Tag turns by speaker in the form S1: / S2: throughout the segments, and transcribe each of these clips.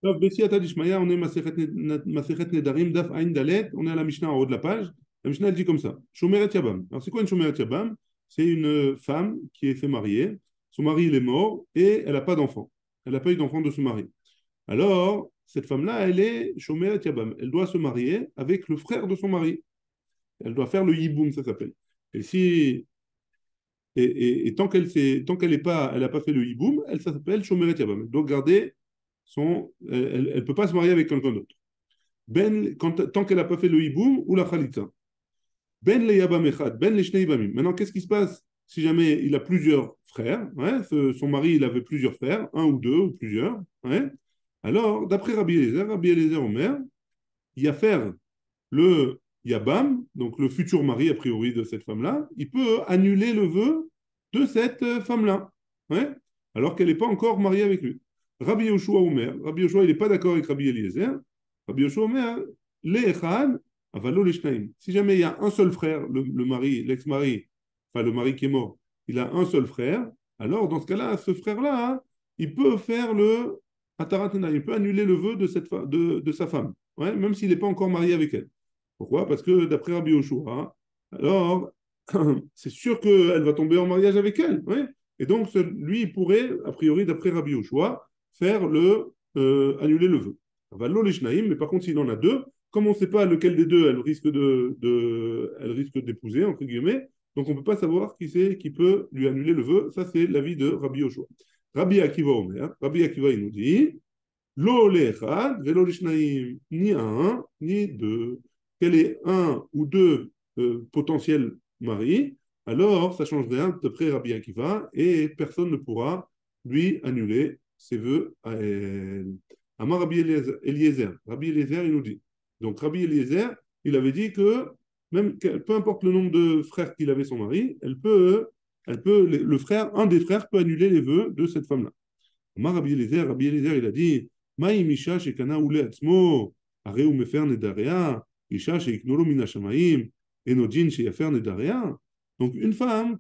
S1: Tov, Bessiata Dishmaya, on est Masechet Nedarim, Daf Ain Dalet, on est à la Mishnah en haut de la page. La Mishnah elle dit comme ça, Shomeret Yabam. Alors c'est quoi une Shomeret Yabam? C'est une femme qui est fait marier, son mari il est mort et elle n'a pas d'enfant. Elle n'a pas eu d'enfant de son mari. Alors, cette femme-là, elle est Shomeret Yabam. Elle doit se marier avec le frère de son mari. Elle doit faire le Yiboum, ça s'appelle. Et si et tant qu'elle n'a pas fait le hiboum, elle s'appelle Shomeret Yabam. Elle doit garder elle ne peut pas se marier avec quelqu'un d'autre. Tant qu'elle n'a pas fait le hiboum ou la khalitza. Ben le Yabam Echad, Ben le Shnei Yibamim. Maintenant, qu'est-ce qui se passe si jamais il a plusieurs frères, ouais, son mari, il avait plusieurs frères, un ou deux ou plusieurs, ouais. Alors, d'après Rabbi Eliezer Omer, il y a faire le Yabam, donc le futur mari a priori de cette femme-là, il peut annuler le vœu de cette femme-là, ouais, alors qu'elle n'est pas encore mariée avec lui. Rabbi Yoshua Omer, Rabbi Yoshua il n'est pas d'accord avec Rabbi Eliezer, Rabbi Yoshua Omer, Le'echad, avalo leshnaim. Si jamais il y a un seul frère, le mari, l'ex-mari, enfin le mari qui est mort, il a un seul frère, alors dans ce cas-là, ce frère-là, hein, il peut faire le Ataratena, il peut annuler le vœu de sa femme, ouais, même s'il n'est pas encore marié avec elle. Pourquoi? Parce que d'après Rabbi Yoshua, alors c'est sûr qu'elle va tomber en mariage avec elle. Ouais. Et donc, lui, il pourrait, a priori, d'après Rabbi Yoshua, faire annuler le vœu. Mais par contre, s'il en a deux, comme on ne sait pas lequel des deux elle risque d'épouser, entre guillemets, donc on ne peut pas savoir qui c'est qui peut lui annuler le vœu. Ça, c'est l'avis de Rabbi Yoshua. Rabbi Akiva Omer, Rabbi Akiva, il nous dit, Lo le'echad velo lishnaim, ni un, ni deux. Quel est un ou deux potentiels maris, alors ça change rien d'après Rabbi Akiva et personne ne pourra lui annuler ses vœux à elle. Amar Rabbi Eliezer. Rabbi Eliezer, il nous dit. Donc Rabbi Eliezer, il avait dit que même peu importe le nombre de frères qu'il avait son mari, le frère, un des frères peut annuler les vœux de cette femme-là. Amar Rabbi Eliezer, il a dit Maïm Isha shekana ule atzmo, הרי הוא מפר נדריה, אישה שיקנו לו מן השמיים, אינו דין שיפר נדריה. Donc, une femme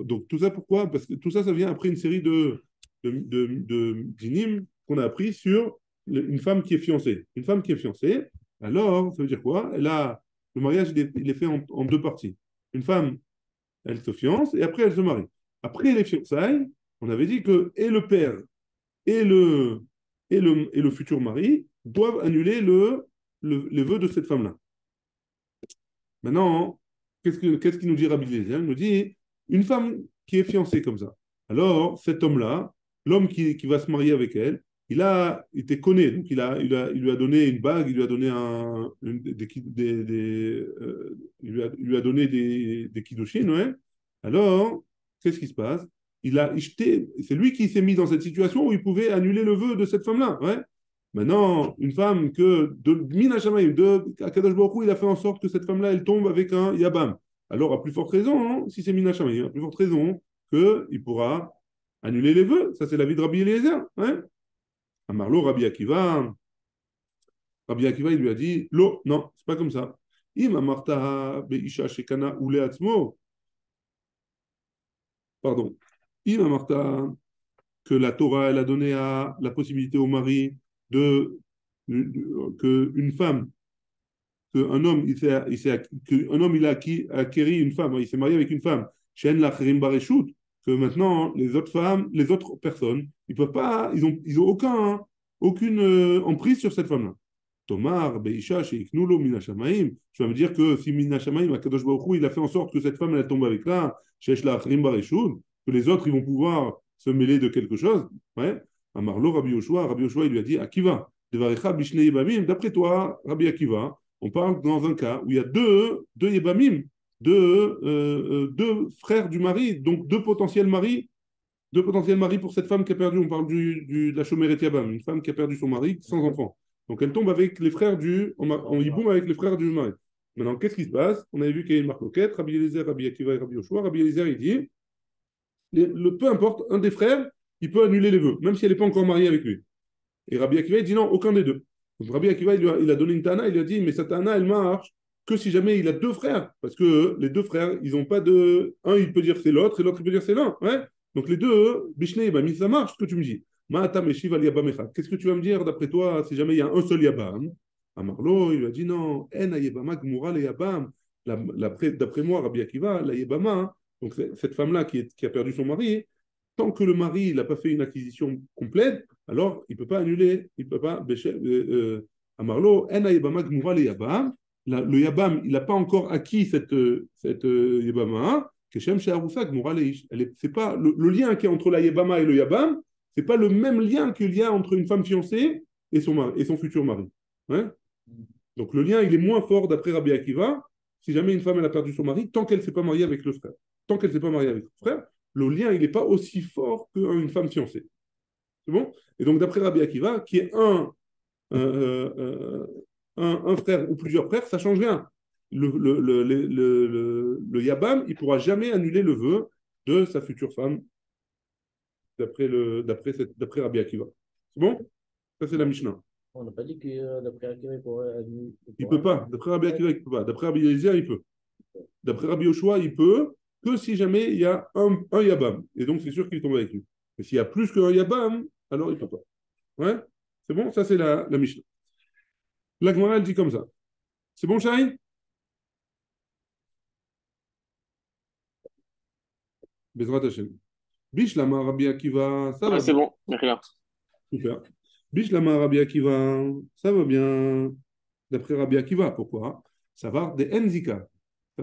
S1: donc, tout ça pourquoi? Parce que tout ça, ça vient après une série de dynimes qu'on a appris sur une femme qui est fiancée. Une femme qui est fiancée, alors, ça veut dire quoi? Le mariage, il est fait en deux parties. Une femme, elle se fiance et après, elle se marie. Après les fiançailles, on avait dit que et le père et le futur mari doivent annuler les vœux de cette femme-là. Maintenant, qu'est-ce qu'il nous dit Rabbi Eliezer? Il nous dit, une femme qui est fiancée comme ça. Alors, cet homme-là, l'homme qui va se marier avec elle, il était connu, donc il lui a donné une bague, il lui a donné il lui a donné des kiddushin, ouais. Alors, qu'est-ce qui se passe? C'est lui qui s'est mis dans cette situation où il pouvait annuler le vœu de cette femme-là, ouais. Maintenant, une femme de Mina Shamaim, de Akadosh Baruch Hu, il a fait en sorte que cette femme-là, elle tombe avec un Yabam. Alors, à plus forte raison, hein, si c'est Mina Shamaim, à plus forte raison qu'il pourra annuler les vœux. Ça, c'est l'avis de Rabbi Eliezer. Hein. Amarlo, Rabbi Akiva, il lui a dit, Lo, non, c'est pas comme ça. Im amarta be'isha shekana ule atzmo. Pardon. Im amarta que la Torah, elle a donné la possibilité au mari qu'une femme, qu'un homme, qu'un homme, il a acquéri une femme, il s'est marié avec une femme, que maintenant, les autres femmes, les autres personnes, ils peuvent pas, ils ont aucune emprise sur cette femme-là. Tomar, Beisha, Sheiknulo, Minashamaim. Tu vas me dire que si Minashamaim, Akadosh Baruch Hu, il a fait en sorte que cette femme, elle tombe avec là, Shesh la Achrim Bareshut, que les autres, ils vont pouvoir se mêler de quelque chose. Ouais. Amarlo, Rabbi Yoshua, il lui a dit, Akiva, Devarecha, Bishne Yebamim. D'après toi, Rabbi Akiva, on parle dans un cas où il y a deux Yebamim, deux frères du mari, donc deux potentiels maris pour cette femme qui a perdu. On parle de la Shomeret Yabam, une femme qui a perdu son mari sans enfant. Donc elle tombe avec les frères en hiboum avec les frères du mari. Maintenant, qu'est-ce qui se passe? On avait vu qu'il y a une marcoquette, Rabbi Eliezer, Rabbi Akiva et Rabbi Yoshua. Rabbi Eliezer, il dit, peu importe, un des frères, il peut annuler les vœux, même si elle n'est pas encore mariée avec lui. Et Rabbi Akiva, il dit non, aucun des deux. Donc Rabbi Akiva, il a donné une tana, il lui a dit, mais cette tana, elle marche que si jamais il a deux frères. Parce que les deux frères, ils n'ont pas de... Un, il peut dire c'est l'autre, et l'autre, il peut dire c'est l'un. Ouais. Donc les deux, Bishnei, ça marche, ce que tu me dis. Ma'ata meshiv al yabam echad. Qu'est-ce que tu vas me dire d'après toi si jamais il y a un seul yabam? Amarlo, il lui a dit non, en yebama gmura le yabam. D'après moi, Rabbi Akiva, la yebama, hein, donc cette femme-là qui a perdu son mari, tant que le mari n'a pas fait une acquisition complète, alors il ne peut pas annuler, il ne peut pas. Amarlo, en yebama gmura le yabam. Le yabam, il n'a pas encore acquis cette yebama. Keshem she'arusa gmura leish. C'est pas le lien qui est entre la yebama et le yabam, c'est pas le même lien qu'il y a entre une femme fiancée et son mari, et son futur mari. Hein. Donc le lien, il est moins fort d'après Rabbi Akiva, si jamais une femme elle a perdu son mari, tant qu'elle ne s'est pas mariée avec le frère. Tant qu'elle ne s'est pas mariée avec le frère, le lien, il n'est pas aussi fort qu'une femme fiancée. C'est bon? Et donc d'après Rabbi Akiva, qui est un frère ou plusieurs frères, ça ne change rien. Le Yabam, il ne pourra jamais annuler le vœu de sa future femme, d'après Rabbi Akiva. C'est bon? Ça, c'est la Mishnah.
S2: On n'a pas dit que d'après Akira, il pourrait annuler.
S1: Il ne peut pas. D'après Rabbi Akiva, il ne peut pas. D'après Rabbi Eliezer, il peut. D'après Rabbi Yoshua, il peut que si jamais il y a un Yabam. Et donc, c'est sûr qu'il tombe avec lui. Mais s'il y a plus qu'un Yabam, alors il ne peut pas. Ouais? C'est bon? Ça, c'est la Mishnah. La Gemara, elle dit comme ça. C'est bon, Shai? Bezrat Hashem. Bishlama Rabbi Akiva, ça va
S3: Ouais,
S1: bien.
S3: c'est bon, rien.
S1: Super. Bishlama Rabbi Akiva, ça va bien. D'après Rabbi Akiva, pourquoi? Ça va des Enzika.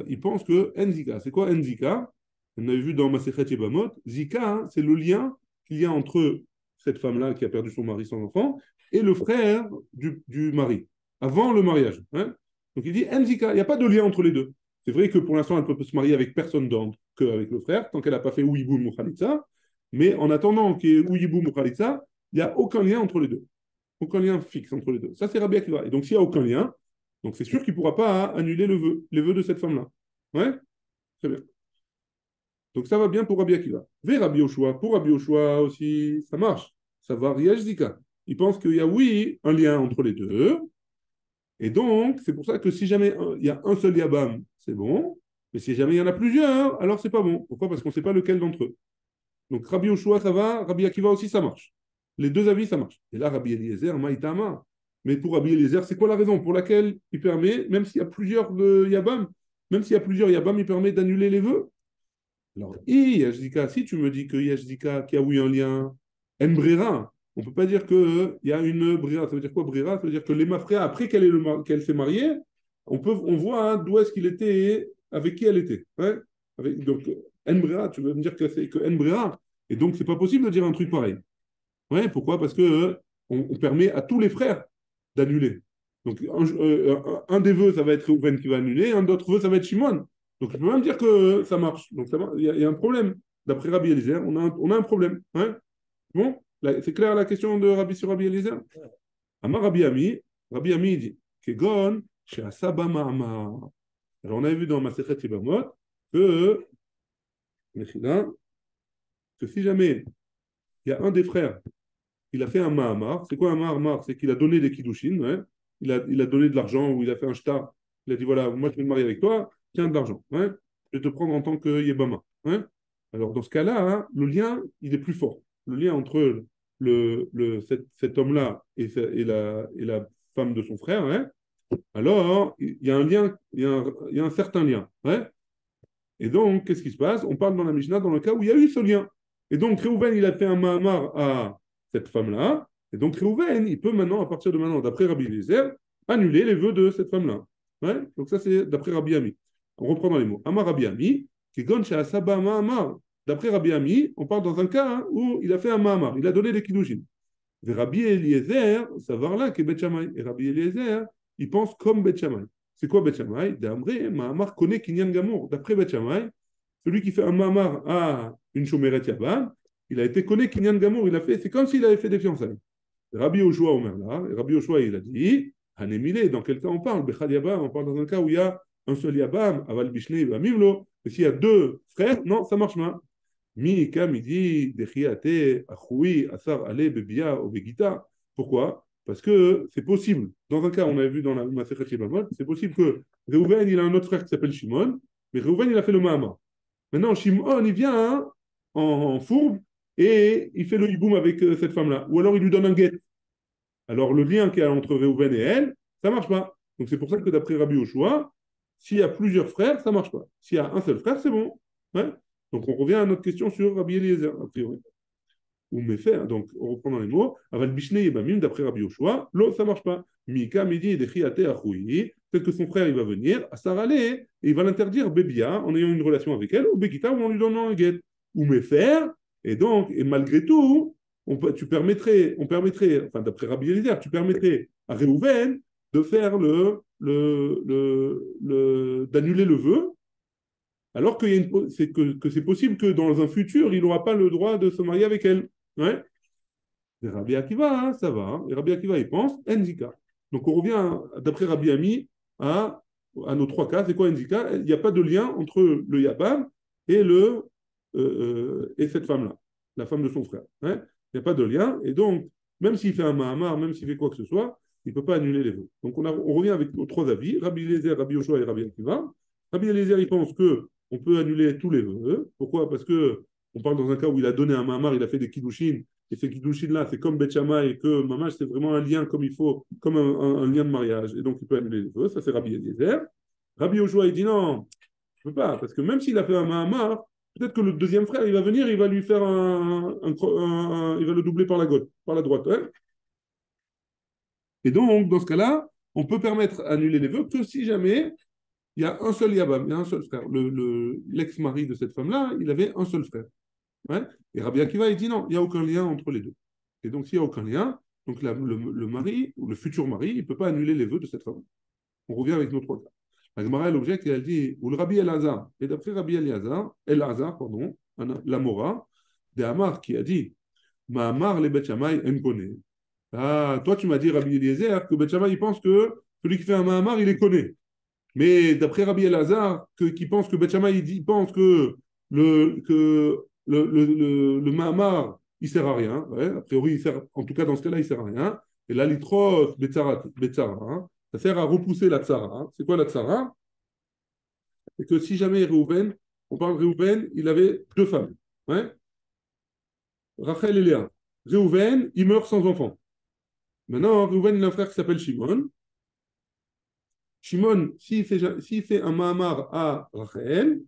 S1: Il pense que Enzika, c'est quoi Enzika? On a vu dans Masechet Yebamot, Zika, hein, c'est le lien qu'il y a entre cette femme-là qui a perdu son mari sans enfant et le frère du mari, avant le mariage. Hein. Donc il dit Enzika, il n'y a pas de lien entre les deux. C'est vrai que pour l'instant, elle peut se marier avec personne d'autre qu'avec le frère, tant qu'elle n'a pas fait Ouïboum ou Khalitsa. Mais en attendant qu'il y ait Ouïboum ou Khalitsa, il n'y a aucun lien entre les deux. Aucun lien fixe entre les deux. Ça, c'est Rabbi Akiva. Et donc, s'il n'y a aucun lien, donc c'est sûr qu'il ne pourra pas annuler les vœux de cette femme-là. Ouais? Très bien. Donc, ça va bien pour Rabbi Akiva. Vers Rabbi Yoshua, pour Rabbi Yoshua aussi, ça marche. Ça va Riach Zika. Il pense qu'il y a, oui, un lien entre les deux. Et donc, c'est pour ça que si jamais il y a un seul Yabam, c'est bon. Mais si jamais il y en a plusieurs, alors c'est pas bon. Pourquoi? Parce qu'on ne sait pas lequel d'entre eux. Donc, Rabbi Yoshua, ça va. Rabbi Akiva aussi, ça marche. Les deux avis, ça marche. Et là, Rabbi Eliezer, Maïtama. Mais pour Rabbi Eliezer, c'est quoi la raison pour laquelle il permet, même s'il y a plusieurs Yabam, même s'il y a plusieurs Yabam, il permet d'annuler les vœux? Alors, Yajdika, si tu me dis que Yajdika, qu'il y a oui un lien, en brera, on ne peut pas dire qu'il y a une brera. Ça veut dire quoi, brera? Ça veut dire que les mafréas, après qu'elle s'est mariée, on voit hein, d'où est-ce qu'il était, avec qui elle était. Hein. Donc, en brera, tu veux me dire que c'est que en brera. Et donc, c'est pas possible de dire un truc pareil. Ouais, pourquoi? Parce que on permet à tous les frères d'annuler. Donc, un des vœux, ça va être Reuven qui va annuler, un d'autre vœu, ça va être Shimon. Donc, je peux même dire que ça marche. Donc, il y a un problème. D'après Rabbi Eliezer, on a un problème. Hein. Bon, c'est clair la question de Rabbi sur Rabbi Eliezer? Amar Rabbi Ami dit Kegon, chez Asaba Ma'amar. Alors, on avait vu dans Masechet Yebamot que, que si jamais il y a un des frères il a fait un Mahamar. C'est quoi un Mahamar? C'est qu'il a donné des Kiddushin. Ouais. Il a donné de l'argent ou il a fait un shtar. Il a dit voilà, moi je vais me marier avec toi, tiens de l'argent. Ouais. Je vais te prendre en tant que Yebama. Ouais. Alors dans ce cas-là, hein, le lien, il est plus fort. Le lien entre cet homme-là et la femme de son frère, ouais. Alors il y a un lien, il y a un certain lien. Ouais. Et donc, qu'est-ce qui se passe? On parle dans la Mishnah dans le cas où il y a eu ce lien. Et donc, Réhouven, il a fait un Mahamar à cette femme-là. Et donc, Réhouven, il peut maintenant, à partir de maintenant, d'après Rabbi Eliezer, annuler les vœux de cette femme-là. Ouais. Donc, ça, c'est d'après Rabbi Ami. On reprend dans les mots. Amar Rabbi Ami, qui gon Asaba Mahamar. D'après Rabbi Ami, on parle dans un cas hein, où il a fait un Mahamar. Il a donné des Kiddushin. Et Rabbi Eliezer, ça va là, qui est Bet Shammai. Et Rabbi Eliezer, il pense comme Bet Shammai. C'est quoi Bet Shammai? D'Amré, Mahamar connaît Kinyan Gamour. D'après Bet Shammai, celui qui fait un Mahamar à une Shomeret Yabam, il a été connu Kinyan Gamour, il a fait, c'est comme s'il avait fait des fiançailles. Rabbi Yoshua Omer là, et Rabbi Yoshua il a dit, Hanemile, dans quel cas on parle? Bechad Yabam, on parle dans un cas où il y a un seul Yabam, Aval Bishne, Mimlo, et s'il y a deux frères, non, ça marche pas. Mi Kamidi, Dechiate, Achoui, Asar Ale, Bebia, Obegita. Pourquoi? Parce que c'est possible. Dans un cas, on a vu dans la Masechet Yebamot, c'est possible que Réhouven, il a un autre frère qui s'appelle Shimon, mais Réhouven, il a fait le Mahamar. Maintenant, Shimon, il vient hein, en fourbe, et il fait le hiboum avec cette femme-là. Ou alors il lui donne un guet. Alors le lien qu'il y a entre Réhouven et elle, ça ne marche pas. Donc c'est pour ça que d'après Rabbi Yoshua, s'il y a plusieurs frères, ça ne marche pas. S'il y a un seul frère, c'est bon. Ouais. Donc on revient à notre question sur Rabbi Eliezer, a priori. Ou Mefer, donc on reprend dans les mots, Aval Bishne Yebamim, d'après Rabbi Yoshua, l'eau, ça ne marche pas. Mika, Midi, et Dechiate, Achoui, peut-être que son frère, il va venir, à Sarale, et il va l'interdire, Bébia, en ayant une relation avec elle, ou Bekita, ou en lui donnant un guet. Ou Mefer, et donc, et malgré tout, on permettrait, enfin d'après Rabbi Eliezer, tu permettrais à Réhouven de faire d'annuler le vœu, alors que c'est possible que dans un futur, il n'aura pas le droit de se marier avec elle. Ouais. Et Rabbi Akiva, hein, ça va. Hein. Et Rabbi Akiva, il pense, Enzika. Donc on revient, d'après Rabbi Ami, à nos trois cas. C'est quoi Enzika? Il n'y a pas de lien entre le Yabam et, et cette femme-là, la femme de son frère. Hein. Il n'y a pas de lien. Et donc, même s'il fait un Mahamar, même s'il fait quoi que ce soit, il ne peut pas annuler les vœux. Donc on revient avec nos trois avis, Rabbi Eliezer, Rabbi Yoshua et Rabbi Akiva. Rabbi Eliezer, il pense que on peut annuler tous les vœux. Pourquoi? Parce que on parle dans un cas où il a donné un Mahamar, il a fait des Kiddushin, et ces Kiddushin-là, c'est comme Bet Shammai, et que Mamash, c'est vraiment un lien comme il faut, comme un lien de mariage. Et donc, il peut annuler les vœux. Ça, c'est Rabbi Eliezer. Rabbi Yoshua, il dit non, je ne peux pas, parce que même s'il a fait un Mahamar, peut-être que le deuxième frère, il va venir, il va lui faire il va le doubler par la gauche, par la droite. Hein. Et donc, dans ce cas-là, on peut permettre d'annuler les vœux que si jamais il y a un seul Yabam, il y a un seul frère. L'ex-mari de cette femme-là, il avait un seul frère. Ouais. Et Rabbi Akiva, il dit non, il n'y a aucun lien entre les deux. Et donc, s'il n'y a aucun lien, donc le mari, ou le futur mari, il ne peut pas annuler les vœux de cette femme. On revient avec nos trois cas. La Gemara, elle objecte et elle dit, ou le Rabbi Elazar, et d'après Rabbi Elazar, pardon, la Mora, de Amar qui a dit, Ma'amar le Bet Shammai en connaît. Ah, toi, tu m'as dit, Rabbi Eliezer, que Bet Shammai, il pense que celui qui fait un Ma'amar, il les connaît. Mais d'après Rabbi Elazar, qui pense que Bet Shammai, il pense que le Mahamar, il sert à rien. Ouais. A priori, en tout cas, dans ce cas-là, il sert à rien. Et la litros, Betsara, hein, ça sert à repousser la tsara. Hein. C'est quoi la tsara? C'est que si jamais Réhouven, on parle de Réhouven, il avait deux femmes. Ouais. Rachel et Léa. Réhouven, il meurt sans enfant. Maintenant, Réhouven, il a un frère qui s'appelle Shimon. Shimon, s'il fait un Mahamar à Rachel,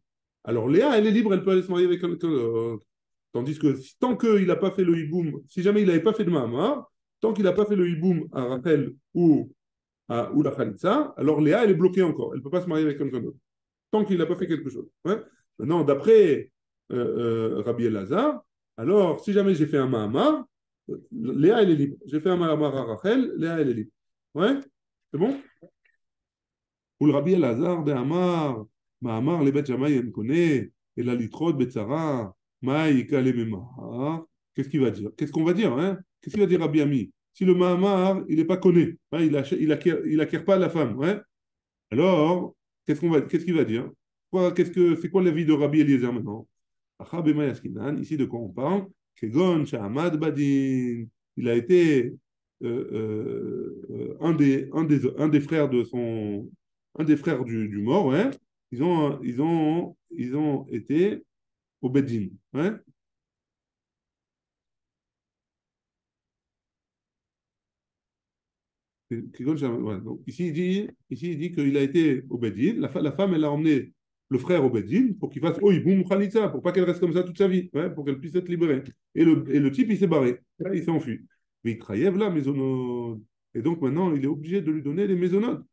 S1: alors Léa, elle est libre, elle peut aller se marier avec quelqu'un d'autre. Tandis que tant qu'il n'a pas fait le hiboum, si jamais il n'avait pas fait de Mahamar, tant qu'il n'a pas fait le hiboum à Rachel ou la Khalitsa, alors Léa, elle est bloquée encore. Elle ne peut pas se marier avec quelqu'un d'autre. Tant qu'il n'a pas fait quelque chose. Ouais. Maintenant, d'après Rabbi Elazar, alors si jamais j'ai fait un Mahamar, Léa, elle est libre. J'ai fait un Mahamar à Rachel, Léa, elle est libre. Ouais. C'est bon? Ou le Rabbi Elazar de Amar, Mahamar, les Bet Shammai, on connaît, et la litrot, Betsara, Maïka, les Memar. Qu'est-ce qu'il va dire? Qu'est-ce qu'on va dire? Hein? Qu'est-ce qu'il va dire Rabbi Ami? Si le Mahamar, il n'est pas connu, hein, il acquiert pas la femme, ouais? Alors, qu'est-ce qu'il va dire? C'est quoi l'avis de Rabbi Eliezer maintenant? Ici, de quoi on parle? Kegon, Shahamad, Badin. Il a été un des frères de son, un des frères du mort, ouais. Ils ont été au Bedin, ouais. Ouais. Donc, ici, il dit qu'il a été au Bedin. La femme, elle a emmené le frère au Bedin pour qu'il fasse Oïboum Khalitsa, pour pas qu'elle reste comme ça toute sa vie, ouais, pour qu'elle puisse être libérée. Et le type, il s'est barré. Ouais, il s'est enfui. Mais il trahiève là, maisonode. Et donc maintenant, il est obligé de lui donner les maisonnodes.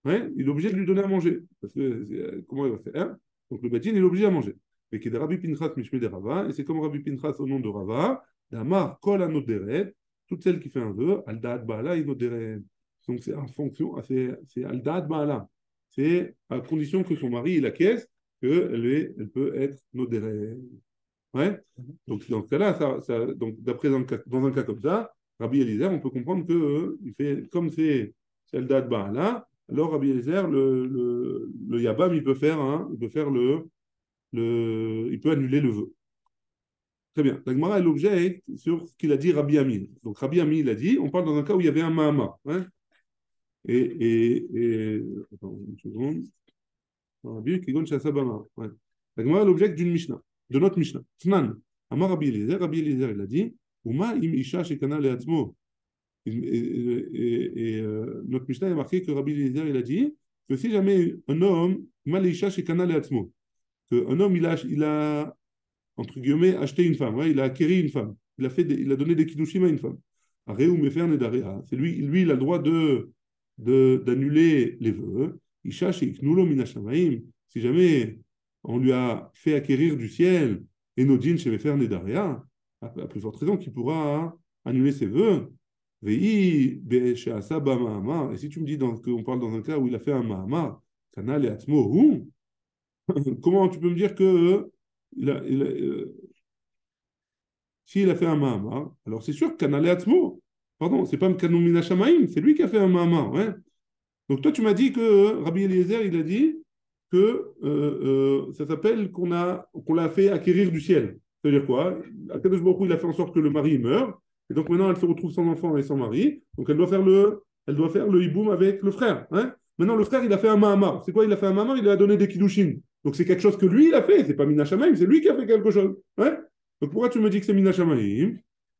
S1: Ouais, il est obligé de lui donner à manger. Parce que comment il va faire? Donc le Bedin, il est obligé à manger. Et qui est de Rabbi Pinchas Mishme de Rava. Et c'est comme Rabbi Pinchas au nom de Rava. Damar Kol Anoderet. Toute celle qui fait un vœu, Aldaat Baala Inoderet. Donc c'est en fonction, c'est Aldaat Baala. C'est à condition que son mari il acquiesce elle peut être Noderet. Ouais. Donc dans ce cas-là, donc d'après dans un cas comme ça, Rabbi Eliezer, on peut comprendre que il fait comme c'est Aldaat Baala. Alors Rabbi Eliezer, le Yabam, il peut annuler le vœu. Très bien. La Gemara, elle objecte sur ce qu'il a dit Rabbi Ami. Donc Rabbi Ami, il a dit, on parle dans un cas où il y avait un Mahama. Hein, attends une seconde. Rabbi Kigon Shasabama. Ouais. La Gemara, elle objecte d'une Mishnah, de notre Mishnah. Tnan. Amar Rabbi Eliezer, il a dit, Uma im isha shekana leatzmo. Notre Mishnah a marqué que Rabbi Eliezer, il a dit que si jamais un homme, mal isha shekana leatzmo, qu'un homme, entre guillemets, acheté une femme, ouais, il a acquéri une femme, il a donné des kiddushim à une femme. Areu mefer nedarea. C'est lui, il a le droit d'annuler les vœux. Isha sheiknulo min hashamaim. Si jamais on lui a fait acquérir du ciel, et nodin chez mefer nedarea, à plus forte raison qu'il pourra annuler ses vœux. Vei be'she'asa ba ma'amar. Et si tu me dis qu'on parle dans un cas où il a fait un ma'amar, kana le'atzmo hu, comment tu peux me dire que s'il a fait un Mahamar, alors c'est sûr qu'Anale Atzmo, pardon, c'est pas Kanou Mina Shamaim, c'est lui qui a fait un Mahamar. Ouais. Donc toi, tu m'as dit que Rabbi Eliezer, il a dit que ça s'appelle qu'on l'a fait acquérir du ciel. Ça veut dire quoi? Akadosh Baruch Hu, il a fait en sorte que le mari meure, et donc maintenant elle se retrouve sans enfant et sans mari, donc elle doit faire le hiboum avec le frère. Hein. Maintenant, le frère, il a fait un Mahamar. C'est quoi? Il a fait un Mahamar, il a donné des kiddushin. Donc c'est quelque chose que lui, il a fait. C'est pas Mina Shamaim, c'est lui qui a fait quelque chose. Ouais. Donc pourquoi tu me dis que c'est Mina Shamaim?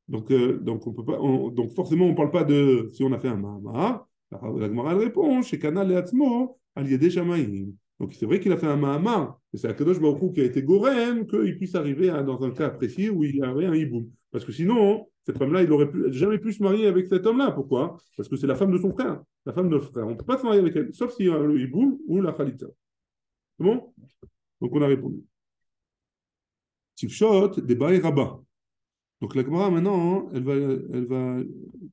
S1: Donc on peut pas, donc forcément, on ne parle pas de si on a fait un Mahamar. La Gemara elle répond, chez Kana Leatzmo, al Yedei Shamaim. Donc c'est vrai qu'il a fait un Mahamar, mais c'est Akadosh Baruch Hu qui a été Gorem qu'il puisse arriver dans un cas précis où il y avait un hiboum. Parce que sinon, cette femme-là, il aurait jamais pu se marier avec cet homme-là. Pourquoi? Parce que c'est la femme de son frère, la femme de notre frère. On ne peut pas se marier avec elle, sauf s'il y a le hiboum ou la khalitza. C'est bon? Donc on a répondu. Tifshot, débat et rabat. Donc la Gemara maintenant, elle va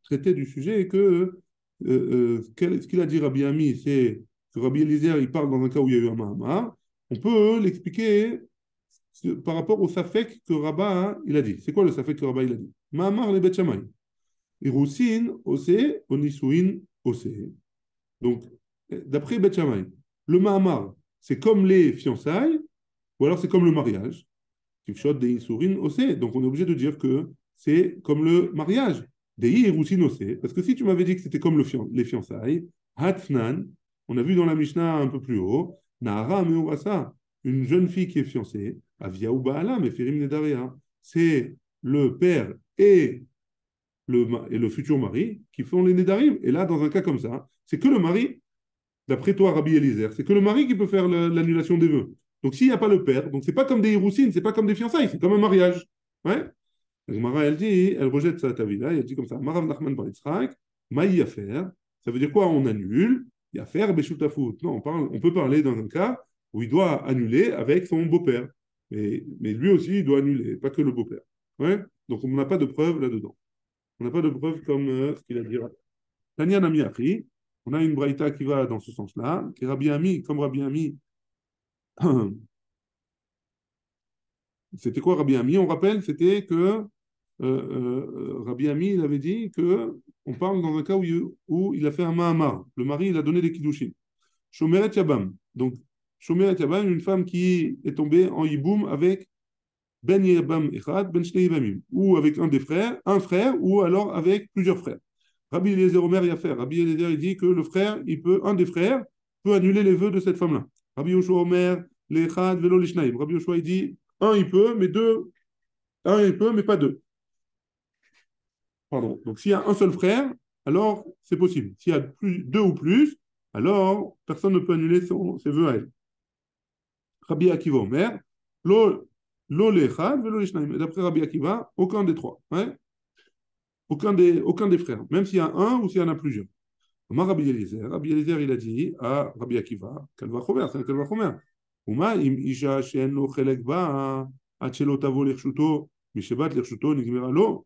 S1: traiter du sujet que ce qu'il a dit Rabbi Ami, c'est que Rabbi Eliezer, il parle dans un cas où il y a eu un Mahamar. On peut l'expliquer par rapport au Safek que Rabba il a dit. C'est quoi le Safek que Rabba il a dit? Mahamar le Bet Shammai. Irusin ose, onisuin ose. Donc, d'après Bet Shammai, le Mahamar, c'est comme les fiançailles, ou alors c'est comme le mariage. Tifshot de Isurin ose. Donc on est obligé de dire que c'est comme le mariage. Dei Irusin ose. Parce que si tu m'avais dit que c'était comme les fiançailles, Hatfnan, on a vu dans la Mishnah un peu plus haut, Nahara Meurasa, une jeune fille qui est fiancée, Avia ou Baala, Mefirim Nedarea. C'est le père et le futur mari qui font les Nedarim. Et là, dans un cas comme ça, c'est que le mari, d'après toi, Rabbi Eliezer, c'est que le mari qui peut faire l'annulation des vœux. Donc s'il n'y a pas le père, donc c'est pas comme des Hiroussines, c'est pas comme des fiançailles, c'est comme un mariage. Ouais. La Gemara, elle dit, elle rejette sa tavila, elle dit comme ça, Marav Nachman bar Yitzhak, maï yafer, ça veut dire quoi? On annule, yafer beshutafut. Non, on peut parler dans un cas où il doit annuler avec son beau-père. Mais lui aussi, il doit annuler, pas que le beau-père. Ouais. Donc on n'a pas de preuve là-dedans. On n'a pas de preuve comme ce qu'il a dit. Tanya Nami Akhi, on a une braïta qui va dans ce sens-là, qui est Rabbi Ami, comme Rabbi Ami. C'était quoi Rabbi Ami? On rappelle, c'était que Rabbi Ami, il avait dit que on parle dans un cas où il a fait un Mahamar. Le mari, il a donné des kiddushin. Shomeret Yabam. Donc, Shomeret Yabam, une femme qui est tombée en hiboum avec Ben Yabam Echad, Ben Shnei Yabamim. Ou avec un frère, ou alors avec plusieurs frères. Rabbi Eliezer Omer Yafer. Rabbi Eliezer, il dit que un des frères peut annuler les vœux de cette femme-là. Rabbi Yoshua Omer, l'Echad, Velo Lishnaim. Rabbi Yoshua, il dit il peut, mais pas deux. Pardon. Donc, s'il y a un seul frère, alors c'est possible. S'il y a deux ou plus, alors personne ne peut annuler ses vœux à elle. Rabbi Akiva Omer, lo l'Echad, Velo Lishnaim. D'après Rabbi Akiva, aucun des trois. Ouais. Aucun des frères, même s'il y a un ou s'il y en a plusieurs. Rabbi Eliezer, il a dit à Rabbi Akiva, Kalva Chomer, c'est un Kalva Chomer. Uma im isha she'en lo chelek ba, ad shelo tavo lirchuto, mishebat lirchuto nigmera lo.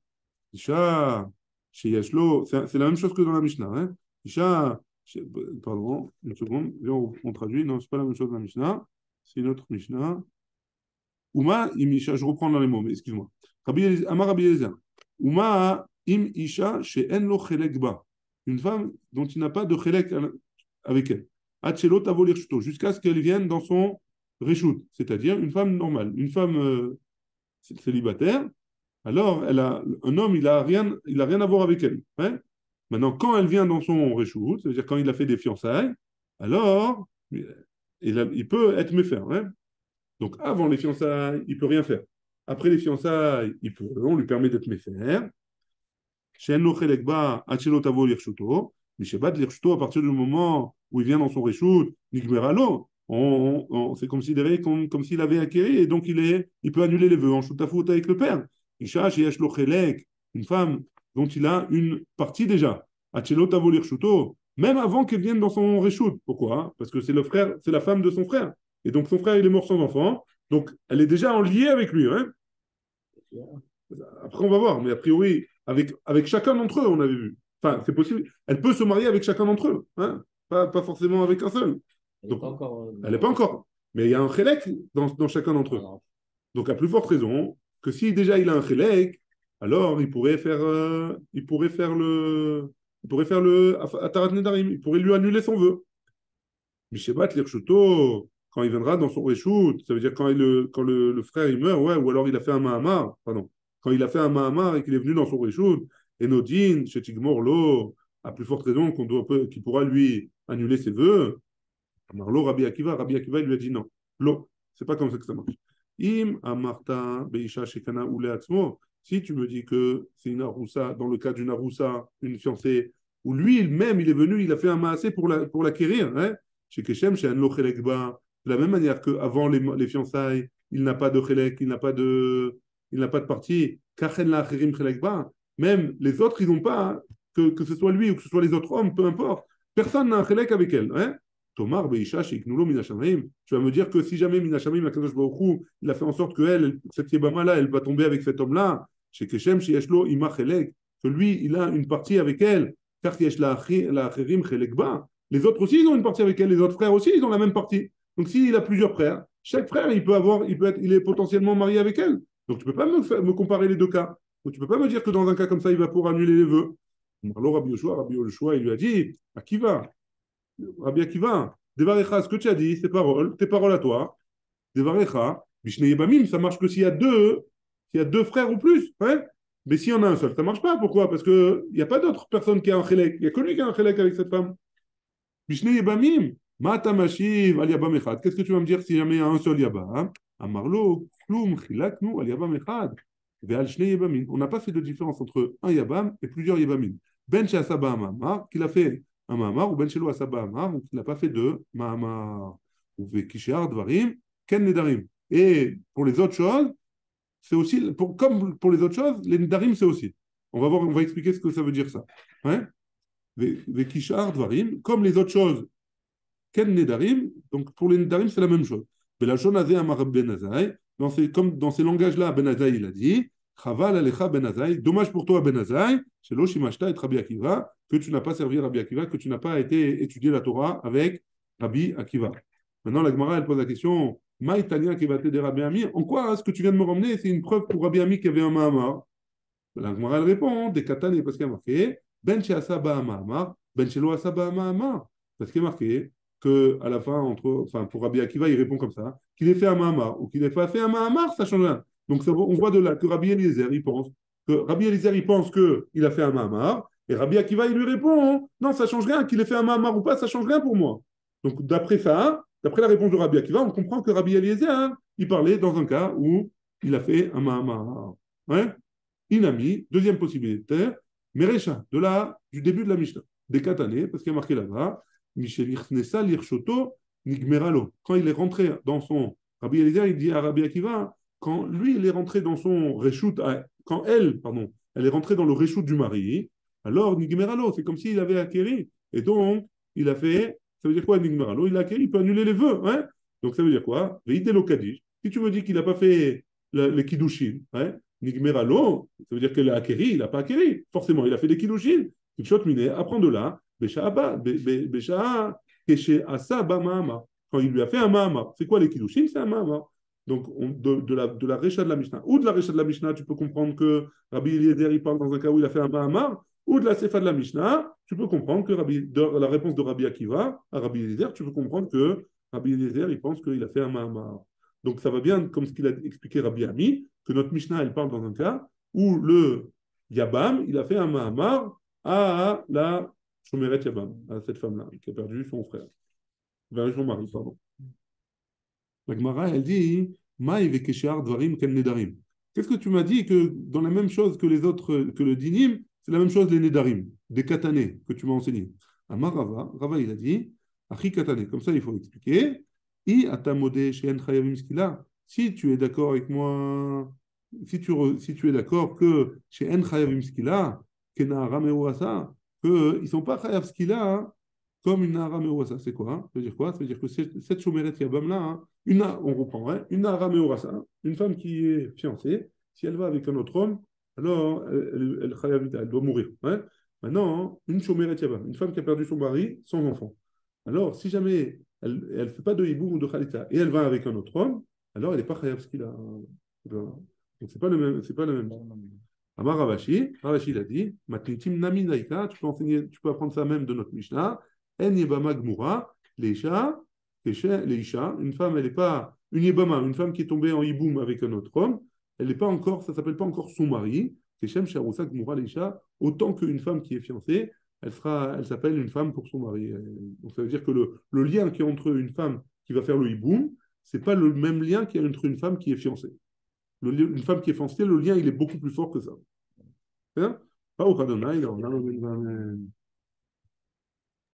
S1: Isha sheyesh lo, c'est la même chose que dans la Mishnah. Hein? Isha, pardon, une seconde, on traduit, non, c'est pas la même chose dans la Mishnah, c'est une autre Mishnah. Uma im isha, je reprends dans les mots, mais excuse-moi. Amar Rabbi Eliezer. Uma im isha she'en lo chelek ba. Une femme dont il n'a pas de chelek avec elle. Achelo tavo lirchuto, jusqu'à ce qu'elle vienne dans son reshout, c'est-à-dire une femme normale, une femme célibataire. Alors, un homme, il a rien à voir avec elle. Hein. Maintenant, quand elle vient dans son reshout, c'est-à-dire quand il a fait des fiançailles, alors il peut être méfait. Hein. Donc, avant les fiançailles, il peut rien faire. Après les fiançailles, on lui permet d'être méfère. She'en lo chelek ba, ad shelo tavo lirshuto. Mishebat lirshuto, à partir du moment où il vient dans son reshoot, nigmera lo. C'est considéré comme s'il avait acquéri et donc il peut annuler les vœux en shutafut avec le père. Isha sheyesh lo chelek, une femme dont il a une partie déjà. Ad shelo tavo lirshuto, même avant qu'elle vienne dans son reshoot. Pourquoi? Parce que c'est le frère, c'est la femme de son frère. Et donc son frère, il est mort sans enfant. Donc elle est déjà en lien avec lui. Hein. Après, on va voir, mais a priori, avec chacun d'entre eux, on avait vu. Enfin, c'est possible. Elle peut se marier avec chacun d'entre eux, hein, pas forcément avec un seul.
S2: Elle n'est
S1: Donc,
S2: pas encore.
S1: elle n'est pas encore. Mais il y a un chélek dans chacun d'entre eux.
S2: Non.
S1: Donc, à plus forte raison que si déjà il a un chélek, alors il pourrait faire le Atarat Nedarim, il pourrait lui annuler son vœu. Mishébat l'Irshuto, quand il viendra dans son reshoot, ça veut dire quand le frère il meurt, ouais, ou alors il a fait un Mahamar, pardon, quand il a fait un Mahamar et qu'il est venu dans son reshoot, et Nodin, chez Tigmor, Lo, à plus forte raison qu'il pourra lui annuler ses vœux, Amarlo, Rabbi Akiva, il lui a dit non. Lo, c'est pas comme ça que ça marche. Im Amarta, Beisha, Shekana, Oule Atzmo, si tu me dis que c'est une aroussa, dans le cas d'une aroussa, une fiancée, où lui-même, il est venu, il a fait un maasé pour l'acquérir, hein, chez Keshem, chez Anlo Chelek Ba, de la même manière qu'avant les fiançailles, il n'a pas de Chelek, il n'a pas de partie, Kachen la Acherim Chelek Ba, même les autres, ils n'ont pas, hein, que ce soit lui ou que ce soit les autres hommes, peu importe, personne n'a un Chelek avec elle, hein. Tomar Beisha Sheiknulo Minashamim. Tu vas me dire que si jamais Minashamim, Akadosh Baruch Hu, il a fait en sorte que cette Yébama-là, elle va tomber avec cet homme-là, chez Keshem, chez Yeshlo, Ima Chelek, que lui, il a une partie avec elle, car Yesh la Acherim Chelek Ba. Les autres aussi, ils ont une partie avec elle. Les autres frères aussi, ils ont la même partie. Donc, s'il a plusieurs frères, chaque frère, il est potentiellement marié avec elle. Donc, tu ne peux pas me comparer les deux cas. Donc, tu ne peux pas me dire que dans un cas comme ça, il va pouvoir annuler les vœux. Alors, Rabbi Yoshua, il lui a dit, à qui va Rabbi Akiva, Devarecha, ce que tu as dit, tes paroles à toi, Devarecha, Bishne Yebamim, ça marche que s'il y a deux frères ou plus. Hein. Mais s'il y en a un seul, ça ne marche pas. Pourquoi? Parce qu'il n'y a pas d'autre personne qui a un chélek. Il n'y a que lui qui a un chélek avec cette femme. Bishne Yebamim, Mata Mashiv, Al Yabam Echad. Qu'est-ce que tu vas me dire si jamais il y a un seul Yabam? Amarlo, Klum, Chilaknu, Al Yabam Echad. Ve'al Shne Yebamim. On n'a pas fait de différence entre un Yabam et plusieurs Yebamim. Ben Shasaba Amamar, qu'il a fait un Mahamar, ou Ben Shelo Asaba Amar, ou qu'il n'a pas fait de Mahamar. Ou Vekishar Dvarim, Ken Nedarim. Et pour les autres choses, c'est aussi, comme pour les autres choses, les Nedarim, c'est aussi. On va expliquer ce que ça veut dire ça. Hein? Vekishar Dvarim, comme les autres choses, Ken Nedarim, donc pour les Nedarim, c'est la même chose. Belachon Azé Amar Ben Azaï, comme dans ces langages-là, Ben Azaï, il a dit, Chaval Alecha Ben Azaï, dommage pour toi Ben Azaï, chez Loshimashta et Rabbi Akiva, que tu n'as pas servi Rabbi Akiva, que tu n'as pas été étudier la Torah avec Rabbi Akiva. Maintenant, la Gemara, elle pose la question, Maïtania Kevate de Rabbi Ami, en quoi ce que tu viens de me ramener, c'est une preuve pour Rabbi Ami qui avait un Mahamar? La Gemara, elle répond, des Katane, parce qu'il y a marqué, Ben Sheasaba Mahamar, Ben Shelo Asaba Mahamar. Parce qu'il est marqué que à la fin, pour Rabbi Akiva, il répond comme ça, qu'il ait fait un Mahamar ou qu'il n'ait pas fait un Mahamar, ça change rien. Donc on voit de là que Rabbi Eliezer, il pense qu'il a fait un Mahamar, et Rabbi Akiva, il lui répond, non, ça change rien, qu'il ait fait un Mahamar ou pas, ça change rien pour moi. Donc d'après ça, d'après la réponse de Rabbi Akiva, on comprend que Rabbi Eliezer, il parlait dans un cas où il a fait un Mahamar. Ouais. Inami, deuxième possibilité, Merecha, du début de la Mishnah, des Katané, parce qu'il y a marqué là-bas, Michel Irsnesa Lirshoto Nigmeralo. Quand il est rentré dans son. Rabbi Eliezer, il dit à Rabbi Akiva, quand lui, il est rentré dans son reshoot, quand elle, pardon, elle est rentrée dans le reshoot du mari, alors Nigmeralo, c'est comme s'il avait acquéri. Et donc, il a fait, ça veut dire quoi Nigmeralo? Il a acquéri, il peut annuler les vœux. Hein. Donc, ça veut dire quoi? Veitelo Kadish. Si tu me dis qu'il n'a pas fait les Kiddushin, hein, Nigmeralo, ça veut dire qu'il a acquéri, il n'a pas acquéri. Forcément, il a fait des Kiddushin. Kikshot Miné, apprends de là, quand il lui a fait un Mahama. C'est quoi les Kiddushin? C'est un Mahama. Donc, de la Recha de la Mishnah, ou de la Recha de la Mishnah, tu peux comprendre que Rabbi Eliezer, il parle dans un cas où il a fait un Mahama, ou de la Sefa de la Mishnah, tu peux comprendre que la réponse de Rabbi Akiva à Rabbi Eliezer, tu peux comprendre que Rabbi Eliezer, il pense qu'il a fait un Mahama. Donc, ça va bien, comme ce qu'il a expliqué Rabbi Ami, que notre Mishnah, elle parle dans un cas où le Yabam, il a fait un Mahamar à la Shomeret Yabam, à cette femme-là, qui a perdu son frère, son mari, pardon. La Gemara, elle dit, Maï vekeshar dvarim ken nedarim. qu'est-ce que tu m'as dit que dans la même chose que les autres, que le dinim, c'est la même chose les nedarim, des katanés que tu m'as enseigné. Amar Rava, Rava il a dit, achi katane, comme ça il faut expliquer. I atamode she'en chayavim skila. Si tu es d'accord avec moi, si tu es d'accord que she'en chayavim skila, que nahara me'uasa, qu'ils ne sont pas chayav skila, hein, comme une nahara me'uasa. C'est quoi? Hein? Ça veut dire quoi? Ça veut dire que cette shomeret yabam là, hein, on reprendrait, une nahara me'uasa, une femme qui est fiancée, si elle va avec un autre homme, alors elle doit mourir. Ouais. Maintenant, une shomeret yabam, une femme qui a perdu son mari sans enfant. Alors, si jamais elle ne fait pas de hiboum ou de khalita et elle va avec un autre homme, alors elle n'est pas chayav ce qu'il a. Donc, c'est pas le même. C'est pas le même. Amar Ravashi, Ravashi l'a dit, Matnitim Nami Naika, tu peux enseigner, tu peux apprendre ça même de notre Mishnah. En Yebama Gmura, l'Isha, une femme, elle n'est pas. Une Yebama, une femme qui est tombée en hiboum avec un autre homme, elle n'est pas encore, ça ne s'appelle pas encore son mari. Keshem Sharousa Gmura l'Isha, autant qu'une femme qui est fiancée, elle s'appelle une femme pour son mari. Donc ça veut dire que le lien qui est entre une femme qui va faire le hiboum, c'est pas le même lien qu'il y a entre une femme qui est fiancée. Une femme qui est fiancée, le lien il est beaucoup plus fort que ça. Hein? Pas au Kadonai,